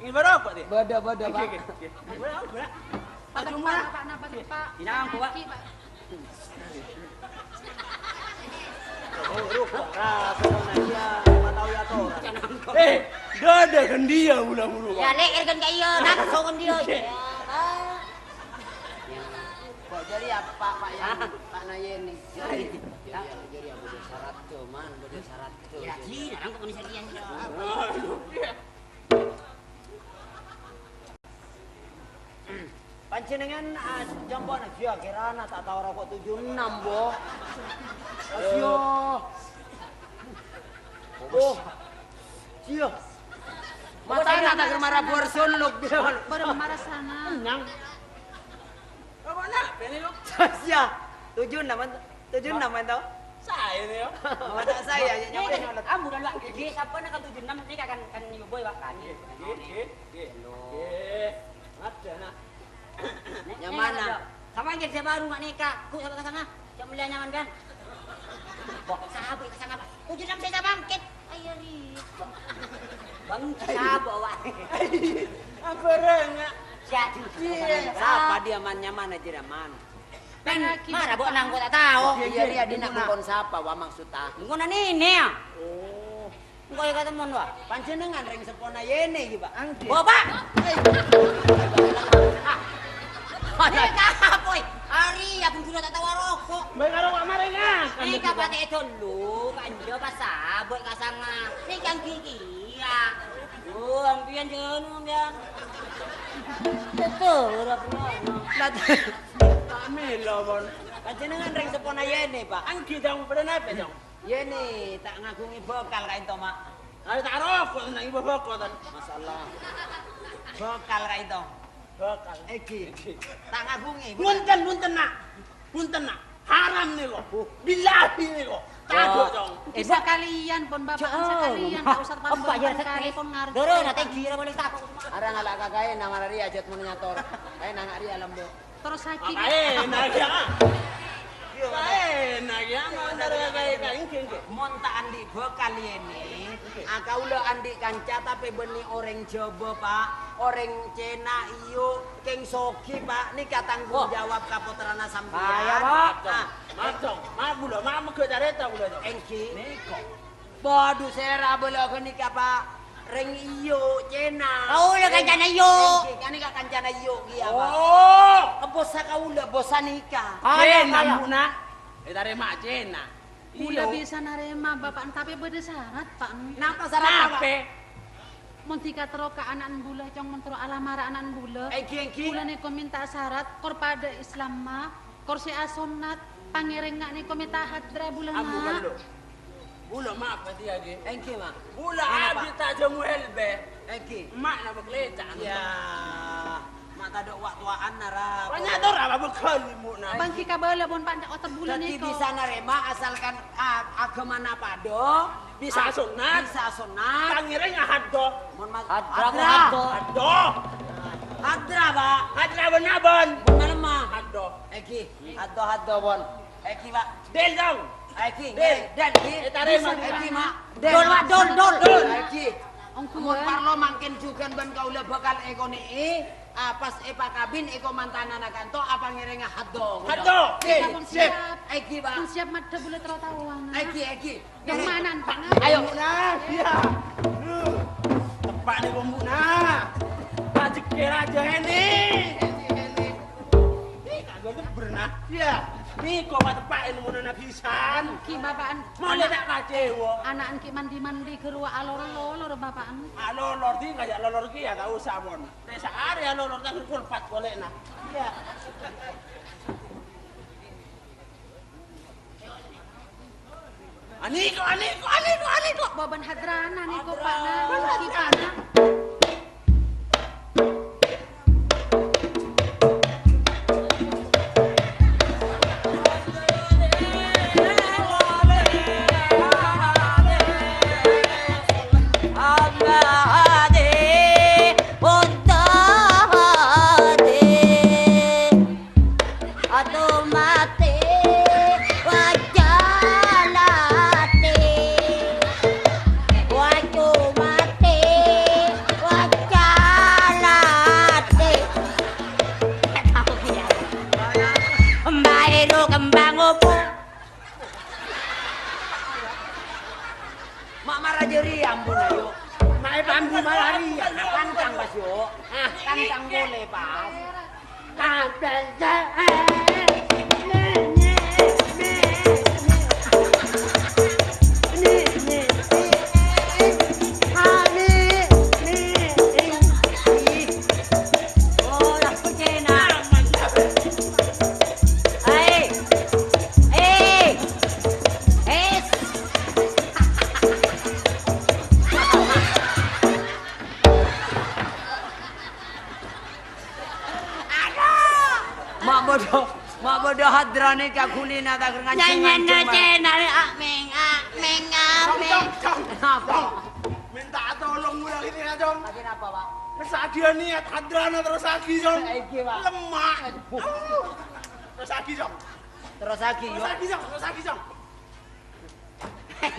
Ini berapa dia? Bodoh Pak. Berapa? Pada Pak napa Pak? Inang, Pak. Aki, Pak. Dada kan dia mula-mula. Ya leher kan kayak iya, nakso kan dia. Ya. Kok jadi apa Pak yang Pak Nayeni? Jadi apa syarat tuh man, bodoh syarat tuh. Ya sih, nang kok bisa lian. Panjenengan jambon aja kirana tak tahu rokok 76 bo. Asyo. Oh. Cio. Mata anak tak marah buar sunluk dia. Baru marah sana. Nang. Apa nak? Ini lo. Sia. 76 tau. Saya ini yo. Mata saya ya Ini kan ambu dan Pak. Di siapa nak 76 ini kan ni boy Pak kan. Ada nak. Yang mana? Sama aja saya baru nggak nikah. Ku sama sana. Jam beli nyaman kan. Bok sahabat ke sana Pak. 76 saya bangkit. Ayo ri. Bangkit sahabat Pak. Apa rengak? Jadi. Siapa dia mannya mana jadi man? Ben marah bok nang kok tak tahu. Iya dia dina kon sapa wa maksudnya. Ngono ini ya. Oh. Engko ya ketemu Pak. Panjenengan ring sepona yene iki Pak. Bapak. Ini kapoy. Ari ya pun sudah tak tahu rokok. Baik karo Pak Marengan. Ini kapan itu lu kanjo pasabot kasanga. Ini kan gigi ya. Oh, ampian jangan ampian. Betul, ora punya. Kami lo bon. Panjenengan ring sepona yene Pak. Anggi dong pada nape dong. Yene tak ngagungi bokal kae to Mak. Ayo tak rokok nang ibu bokok tan. Masalah. Bokal kae to. Bokal. Iki. Tak ngagungi. Punten nak. Punten nak. Haram nih kok. Bilahi nih kok. Tahu dong. Bisa kalian pun bapak sekalian tak usah Apa ya kari pun ngarep. Doro na tegi ra boleh takut. Ada ngalak kakain nang ari ajat mun nyator. Kae nang ari alam do. Terus lagi Enak ya. Enak ya. Mandara kayak kengke. Mon tak andi bekal ini. Kaula andi kanca tapi beni orang Jawa Pak, orang Cina iyo, keng Sogi Pak. Nika tanggung jawab kaputrana sampeyan. Kaya, Pak. Macong, bula, ke careta bula. Engki. Niko. Bodoh sera bela kenika Pak. Reng iyo Cina. Kaula kancana yo. Engki kanika kancana iyo kia Pak. Oh. Bosa kaula bosa nikah. Cena muna. Dari mak Cena. Mula bisa narema bapak tapi beda syarat pak. Napa syarat Pak? Mun tika tero ka anak bula cong mun tero alamara anak bula. Engki. Bula niko minta syarat kor pada Islam mah, kor si asunat pangereng ngak niko minta hadra bula Abu mah. kalau. Bula mak apa dia ge? Engki Mak. Bula Mana, abi tak jamu helbe. Engki. Mak na bekleta. Ya. Mak tak ada waktuan nara. Banyak tu apa bekali muna. Bangki kabala bon pandak otak bula Jadi niko. bisa nerima asalkan agama pado Bisa sunat. bisa sunat. Pangereng ahaddo. Mohon maaf. Hadra. Haddo. Hadra Pak. Hadra benabon. Mana mah? Haddo. Eki, haddo bon. Eki Pak. Del dong. Eki, Del. dan Eki. Tarima. Eki Mak. Dol, Pak, dol. Eki. Ongku Mun parlo mangkin juga ban kaula bakal ekone pas epa kabin eko mantan anak kanto apa ngirenga haddo. Haddo. Kita pun siap. Eki Pak. Pun siap madda bula tero tawang. Eki. Yang mana pak? Ayo. Muna. Ya. Tepak ni pemuna. Pajak aja ini. Ini kagak tu berenah. Ya. Ni kau mata tepak ini muna nabisan. Ki bapaan. Mau tak kacewo. Anak ki mandi kerua alor bapaan. Lolor di kayak lolor ki ya tak usah mon. Desa area lolor tak kulpat boleh nah. Ya. Aniko. Baban hadrana niko pak na. Ki pana. Mak marajeri ampun ayo. Mai pambu malaria. Kancang Pas yo. Kancang boleh Pas. Mak bodoh hadrane kakulina tak ngancing. Nyanyi cena ameng. Apa? Minta tolong mula ini ya Jong. Lagi apa Pak? Kesadia niat hadrana terus lagi Jong. Iki Pak. Lemah. Terus lagi Jong. Terus lagi yo. Terus lagi Jong.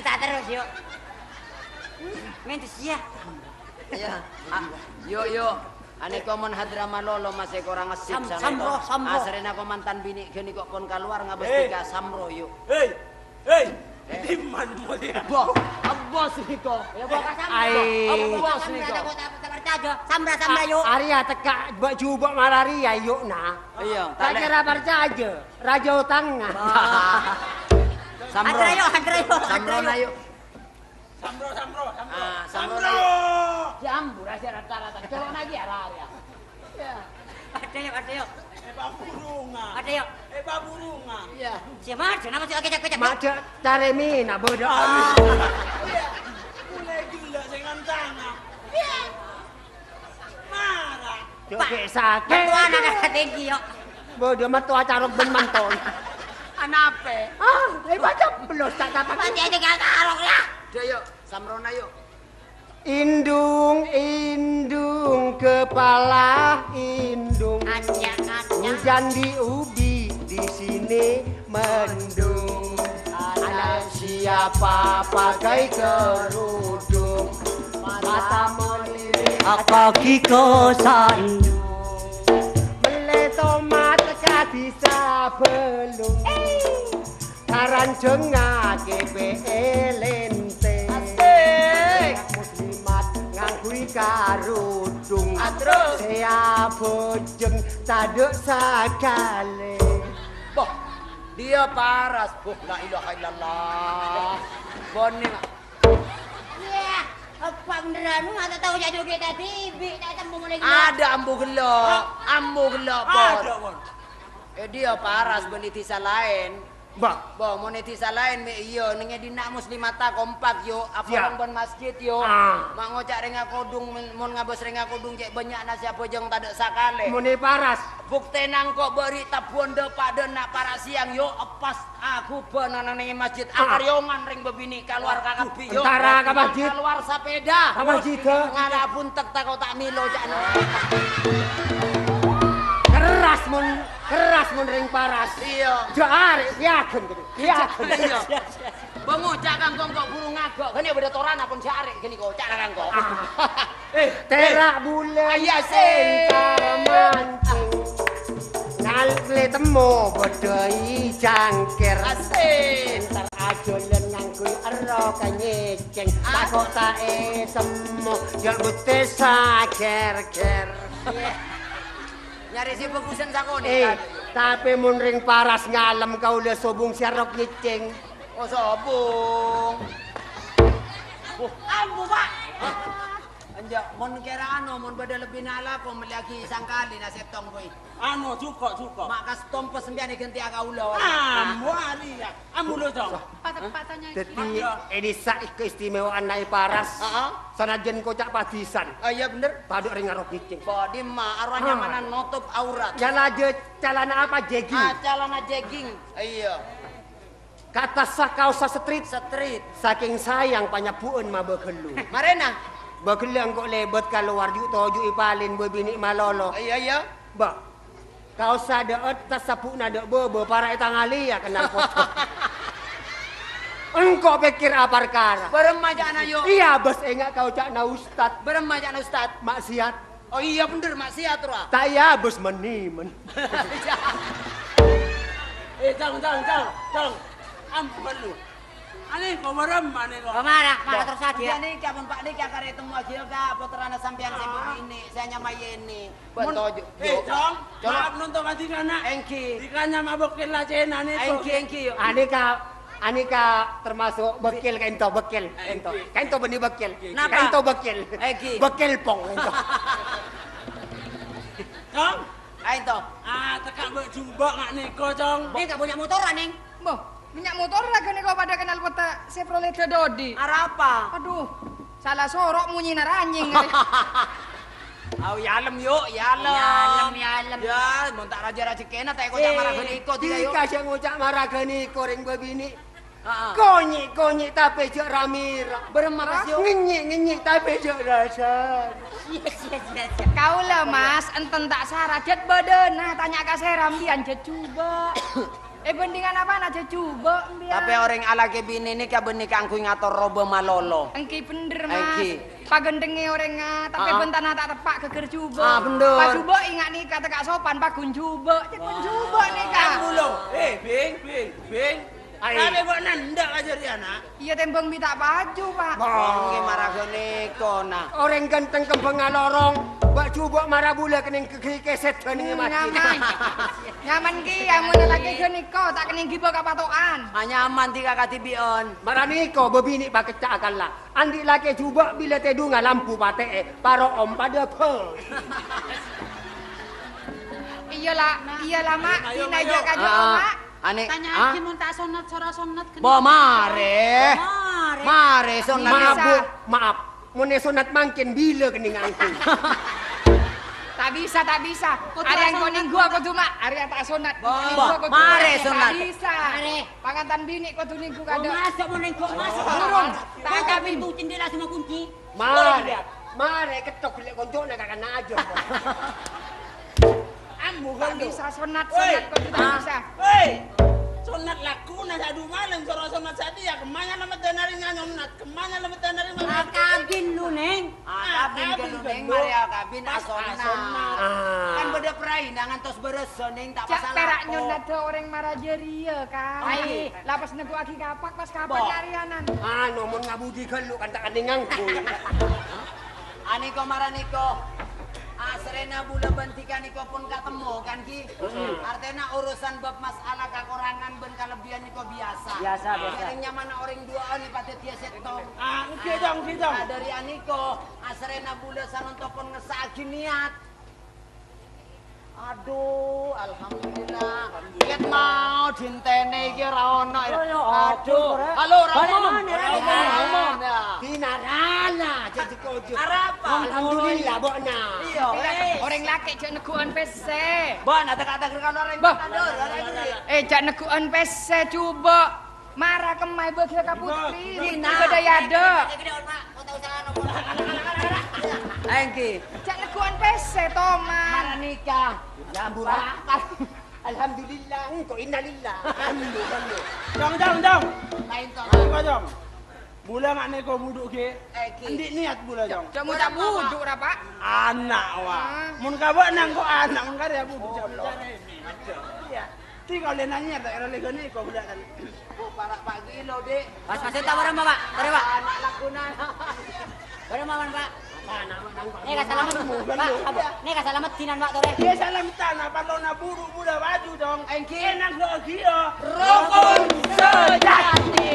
Tak terus yuk. Mentus ya. Iya. Yo. Ane komon hadrama lolo masih kurang ngesip Samro. Asrena ko mantan bini gini kok kon keluar ngabes tiga samro yuk. Hei. Di mana mau dia? Abbas niko. Ya buka Abbas niko. Samra yuk. Arya teka coba malaria yuk nah. Iya. Tak kira percaya. Raja Tengah. Samro. Samro na yuk. Samro. Samro. Jambu rasa rata-rata. Colok lagi area. Ada yuk. Baburunga. Ada yuk. Baburunga. Iya. Siapa? Kenapa sih kecap-kecap? Macam cari mina bodoh. Mulai gila dengan tanah. Marah. Cok sakit. Mertua anak tinggi yuk. Bodoh mertua carok ben manton. nape? Baca belos tak dapat. Mati aja gak karok ya. Udah yuk, Samrona yuk. Indung, indung, kepala indung. Acak, acak. Hujan di ubi, di sini mendung. Anak siapa pakai kerudung? Mata melirik, kaki kosan. Beli tomat bisa belum. Karan jengah GBE lente. Asik. Muslimat ngangkui karudung. Terus? Saya bojeng taduk sakale. Boh, dia paras. Boh, la ilaha illallah. Boning. Iya. Apa beneran nggak tahu jadi kita tibi, tak temu mulai. Ada ambu gelok, Ada, Bon. Bon. Dia paras benitisa lain. Mbak, Bo, monetisa lain me iyo nenge dina muslimata kompak yo, apa Siap. orang bon masjid yo. Ah. Mak ngocak renga kodung mon ngabos renga kodung cek banyak nasi apa jeng tade sakale. muni paras. Bukti nang kok beri tapuan de pada nak para siang yo epas aku benar nenge masjid akaryongan ring bebini keluar kakapi yo. Tentara ke masjid. Keluar sepeda. Ke masjid, ke? Ngalapun tek tak kau tak milo cak Keras mun ring paras. Iya. Jar yakin gitu. Yakin. Iya. Bengocak kang kok burung ngagok. Gini beda toran apun cari gini kok cak kang kok. Terak bulan Iya, sih. mancing. Ngalih temu bodoi jangkir. Asik. Ntar ajolen ngangkui ero kanyeceng. Takok tae temu yang bute sager-ger. Nyari si bagusan sakone. Tapi mun ring paras ngalem kau le sobung siarok nyeceng. Oh sobung. Ambu pak. Anja mon kira mon beda lebih nala ko meliaki sangkali na setong boy. Anu cukup. Maka stompes sembian ganti akaulo. Ambu ali ya. Ambu lo dong. Patah-patahnya Dadi ini sak keistimewaan naik paras. Heeh. Sanajan kocak patisan. Oh iya bener. Paduk ring arok nyeceng. Bodi ma arwahnya mana nutup aurat. Yang aja celana apa jegging. Celana jegging. Iya. Kata sakausa street. Street. Saking sayang panyapuan mah bekelu. Marena. Bekelu ang kok lebet keluar juk toju ipalin bebini malolo. Iya. Ba. Kau sada tas sapuna dek bobo para etangali ya kenal foto. Engkau pikir apa perkara? Beremaja anak yuk. Iya bos enggak kau cak na ustad. Beremaja anak ustad. Maksiat. Oh iya bener maksiat ra. Tak ya bos menimen. Jang. Ambu perlu. Ani kau merem ani kau. Marah terus aja. Dia nih kapan Pak nih kare temu agil ka putrana sampean sing ini. Saya nyamai ini. Bentojo. Jong. Maaf nonton kanti kana. Engki. Dikanya mabokin lah cena nih. Engki yuk. Anika termasuk bekil kento bekil. Kento benih bekil. Napa? Kento bekil. Eki. Bekil pong kento. Jong. Ain to. Tekak mbok jumbo ngak niko, Jong. Ini gak punya motoran ning. Boh, minyak motor lagi nih kau pada kenal peta Chevrolet Dodi. Arah apa? Aduh, salah sorok munyi naranjing. Au yalem yuk, yalem. Ya, mun tak raja-raja kena tak kocak marah geni iko tiga yuk. Tika sing ngucak marah geni ring bebini. Heeh. Konyi tapi jek ramira. Beremas yuk. Ngenyik tapi jek rasa. Kau lah mas, enten tak sarah jet badan. Nah tanya ke seram bian jet coba. Bandingan apa aja coba bian. Tapi orang ala ke bini ini ka benih kangku ngator robo malolo. Engki bener mas. Engki. Pagendenge orang tapi bentana tak tepak keker coba. Bener. Pak coba ingat nih kata kak sopan pak gun coba. Cek gun coba nih kak. Ambu lo. Bing. Tapi buat nandak aja dia nak. Iya tembang minta baju pak. Nggih marah geni iko nah. Orang ganteng kembang lorong. Bak coba marah bula kening keset kening masjid. Nyaman ki amun lagi geni kau tak kening gibo kapatokan. Nyaman tiga kati bion. Marah niko bebini pak kecak akan lah. Andi laki coba bila tedunga lampu pate paro om pada pe. Iyalah mak, tinajak aja mak. Ane, tanya aja mun tak sonat sora sonat Bo mare. Mare sonat. Maaf bu, maaf. Mune sunat mangkin bila kening angku. Tak bisa, tak bisa. Kau Ada yang tak kuning sunat, gua kau cuma, ada yang tak sunat. Kuning Bah, gua kau mare cuma. sunat. Tak bisa. Mare. Pangantan bini kau tuning gua Kau kada. masuk mau nengkok masuk. Turun. Tak ada pintu jendela semua kunci. Mare ketok lek koncone kakak aja. Ambu Tak kan bisa sunat, Woi. sunat kau tidak bisa. Hei, sunat laku na sadu malam soro sunat sadia kemana nama tenari nyanyonat kemana nama tenari Kabin lu neng. Kabin ke lu neng Maria kabin asona. Kan beda perainangan tos beresoning tak Cak masalah. perak kok. nyonat ada orang marajeria kan. Ai. Lapas nego aki kapak pas kapan Bah. nyarianan. Nomor ngabudi kan lu kan tak kaningangku. Aniko maraniko. Asrena bula bentikan niko pun ketemu kan ki. Artinya urusan bab masalah kekurangan ben kelebihan niko biasa. Biasa. Kiringnya mana orang dua ni pati tia setong. Kidong. Dari aniko asrena bula sanonto pun ngesaki niat. Aduh, alhamdulillah. Ket mau dintene iki ora ono. Aduh. Halo, Ramon. Ramon. Tinarala jadi kojo. Arapa? Alhamdulillah bokna. Iya. Orang laki cak neguan PC. Bon, kata-kata kan orang Bah. Aduh, Cak neguan PC coba. Marah kemai bagi ka putri. Dina. Beda yado. Engki. Cak neguan PC Toma. Maranika. Jambura. Alhamdulillah. Kok innalillah. Dong. Lain to. Kau dong. Bula ngak neko buduk ke. Eki. Ndik niat bula dong. Cak mu tak buduk dah pak. Anak wa. Mun kabak nang ko anak mun karya buduk jam lo. Iya. Ti kau le nanya tak era le gani kau budak dan. Oh, parak pagi lo, Dik. Pas masih tak barang Pak. Tadi Pak. Anak lakuna. Barang mawan Pak. Anak Nih ka salamat. Pak, nih ka salamat sinan Pak tore. Dia salam tanah kalau na buruk budak baju dong. Engki. Enak lo kia. Rukun sejati.